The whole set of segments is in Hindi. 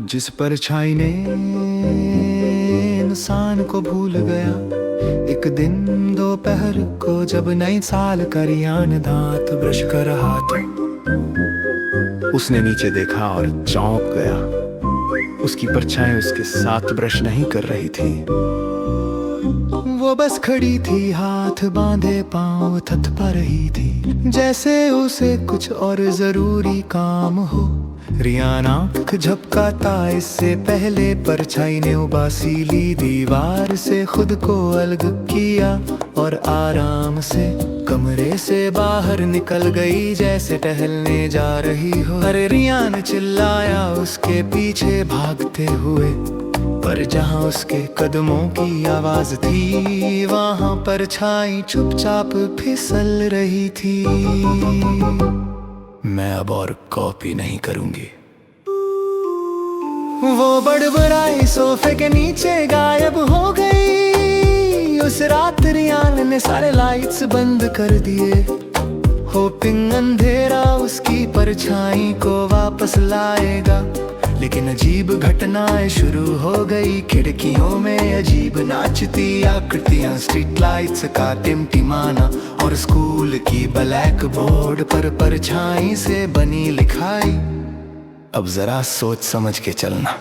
जिस परछाई ने इंसान को भूल गया, एक दिन दोपहर को जब नई साल का रियान दांत ब्रश कर रहा था, उसने नीचे देखा और चौंक गया। उसकी परछाई उसके साथ ब्रश नहीं कर रही थी, वो बस खड़ी थी, हाथ बांधे पांव थथपा रही थी, जैसे उसे कुछ और जरूरी काम हो। रियान आंख झपकाता इससे पहले परछाई ने उबासीली दीवार से खुद को अलग किया और आराम से कमरे से बाहर निकल गई, जैसे टहलने जा रही हो। अरे रियान चिल्लाया उसके पीछे भागते हुए, पर जहां उसके कदमों की आवाज थी, वहां परछाई चुपचाप फिसल रही थी। मैं अब और कॉपी नहीं करूंगी। वो बड़बड़ाई सोफे के नीचे गायब हो गई। उस रात रियान ने सारे लाइट्स बंद कर दिए, होपिंग अंधेरा उसकी परछाई को वापस लाएगा। लेकिन अजीब घटनाएं शुरू हो गई। खिड़कियों में अजीब नाचती आकृतियां, स्ट्रीट लाइट्स का टिमटिमाना और स्कूल की ब्लैक बोर्ड पर परछाई से बनी लिखाई। अब जरा सोच समझ के चलना,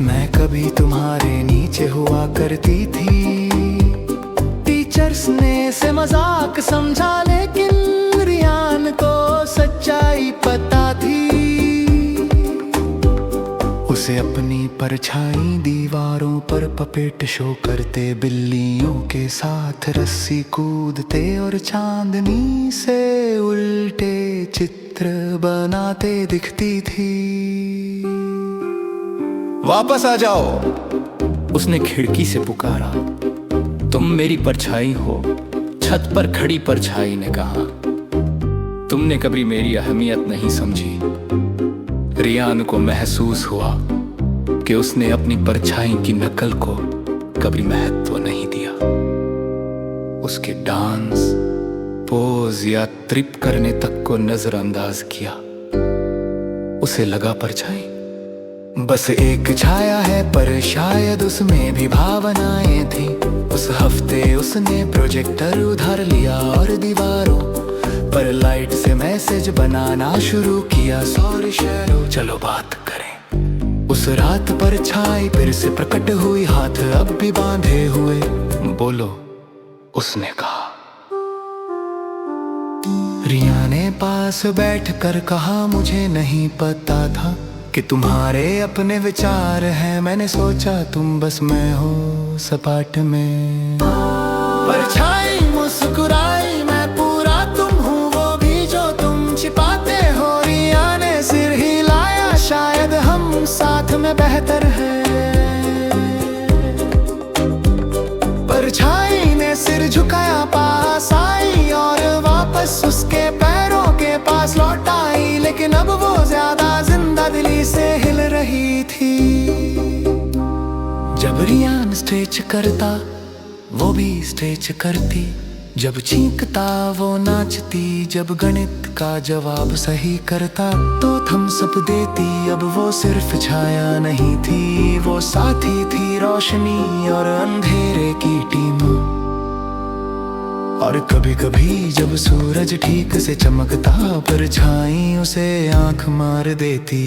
मैं कभी तुम्हारे नीचे हुआ करती थी। टीचर्स ने इसे मजाक समझा, लेकिन रियान को सच्चाई पता थी। उसे अपनी परछाई दीवारों पर पपेट शो करते, बिल्लियों के साथ रस्सी कूदते और चांदनी से उल्टे चित्र बनाते दिखती थी। वापस आ जाओ, उसने खिड़की से पुकारा। तुम मेरी परछाई हो, छत पर खड़ी परछाई ने कहा। तुमने कभी मेरी अहमियत नहीं समझी। रियान को महसूस हुआ कि उसने अपनी परछाई की नकल को कभी महत्व नहीं दिया। उसके डांस, पोज या ट्रिप करने तक को नजरअंदाज किया। उसे लगा परछाई बस एक छाया है, पर शायद उसमें भी भावनाएं थी। उस हफ्ते उसने प्रोजेक्टर उधार लिया और दीवारों पर लाइट से मैसेज बनाना शुरू किया। सॉरी शैरो, चलो बात करें। उस रात परछाई फिर से प्रकट हुई, हाथ अब भी बांधे हुए। बोलो, उसने कहा। रिया ने पास बैठकर कहा, मुझे नहीं पता था कि तुम्हारे अपने विचार हैं। मैंने सोचा तुम बस मैं हो सपाट में। परछाई मुस्कुराई, मैं पूरा तुम हूँ, वो भी जो तुम छिपाते हो। रिया ने सिर हिलाया, शायद हम साथ में बेहतर है। परछाई ने सिर झुकाया, पास आई और वापस उसके पैरों के पास लौट आई। लेकिन अब वो ज्यादा जिंदा दिली से हिल रही थी। जब रियान स्ट्रेच करता, वो भी स्ट्रेच करती। जब चीखता वो नाचती, जब गणित का जवाब सही करता तो थम्स अप देती। अब वो सिर्फ छाया नहीं थी, वो साथी थी, रोशनी और अंधेरे की टीम। और कभी कभी जब सूरज ठीक से चमकता, परछाई उसे आंख मार देती।